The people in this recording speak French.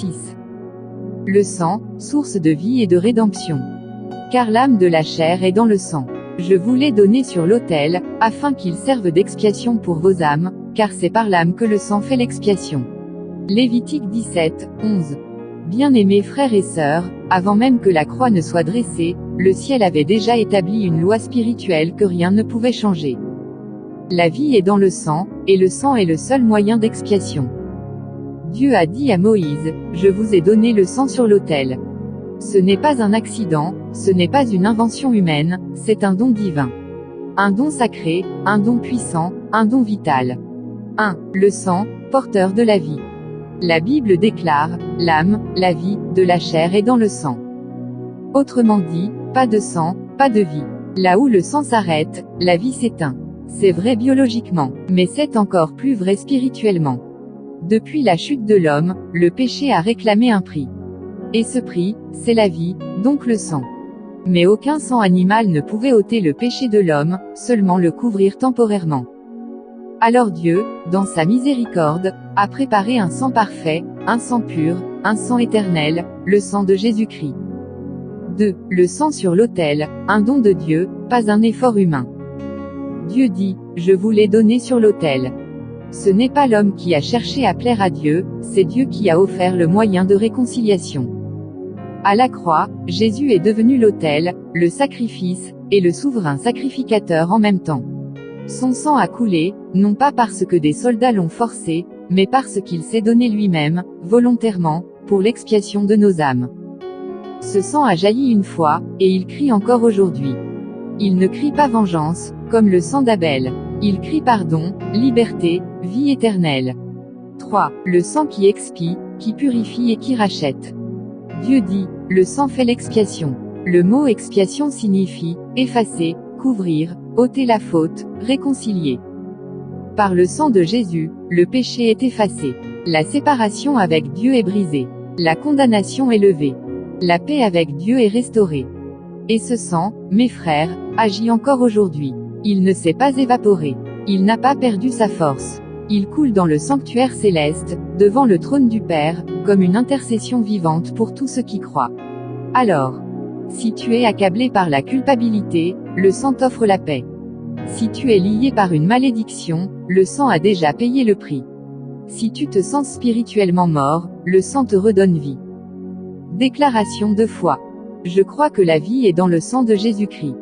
6. Le sang, source de vie et de rédemption. Car l'âme de la chair est dans le sang. Je vous l'ai donné sur l'autel, afin qu'il serve d'expiation pour vos âmes, car c'est par l'âme que le sang fait l'expiation. Lévitique 17, 11. Bien-aimés frères et sœurs, avant même que la croix ne soit dressée, le ciel avait déjà établi une loi spirituelle que rien ne pouvait changer. La vie est dans le sang, et le sang est le seul moyen d'expiation. Dieu a dit à Moïse, « Je vous ai donné le sang sur l'autel. » Ce n'est pas un accident, ce n'est pas une invention humaine, c'est un don divin. Un don sacré, un don puissant, un don vital. 1. Le sang, porteur de la vie. La Bible déclare, l'âme, la vie, de la chair est dans le sang. Autrement dit, pas de sang, pas de vie. Là où le sang s'arrête, la vie s'éteint. C'est vrai biologiquement, mais c'est encore plus vrai spirituellement. Depuis la chute de l'homme, le péché a réclamé un prix. Et ce prix, c'est la vie, donc le sang. Mais aucun sang animal ne pouvait ôter le péché de l'homme, seulement le couvrir temporairement. Alors Dieu, dans sa miséricorde, a préparé un sang parfait, un sang pur, un sang éternel, le sang de Jésus-Christ. 2. Le sang sur l'autel, un don de Dieu, pas un effort humain. Dieu dit, « Je vous l'ai donné sur l'autel. » Ce n'est pas l'homme qui a cherché à plaire à Dieu, c'est Dieu qui a offert le moyen de réconciliation. À la croix, Jésus est devenu l'autel, le sacrifice, et le souverain sacrificateur en même temps. Son sang a coulé, non pas parce que des soldats l'ont forcé, mais parce qu'il s'est donné lui-même, volontairement, pour l'expiation de nos âmes. Ce sang a jailli une fois, et il crie encore aujourd'hui. Il ne crie pas vengeance, comme le sang d'Abel. Il crie pardon, liberté, vie éternelle. 3. Le sang qui expie, qui purifie et qui rachète. Dieu dit, le sang fait l'expiation. Le mot expiation signifie, effacer, couvrir, ôter la faute, réconcilier. Par le sang de Jésus, le péché est effacé. La séparation avec Dieu est brisée. La condamnation est levée. La paix avec Dieu est restaurée. Et ce sang, mes frères, agit encore aujourd'hui. Il ne s'est pas évaporé. Il n'a pas perdu sa force. Il coule dans le sanctuaire céleste, devant le trône du Père, comme une intercession vivante pour tous ceux qui croient. Alors, si tu es accablé par la culpabilité, le sang t'offre la paix. Si tu es lié par une malédiction, le sang a déjà payé le prix. Si tu te sens spirituellement mort, le sang te redonne vie. Déclaration de foi. Je crois que la vie est dans le sang de Jésus-Christ.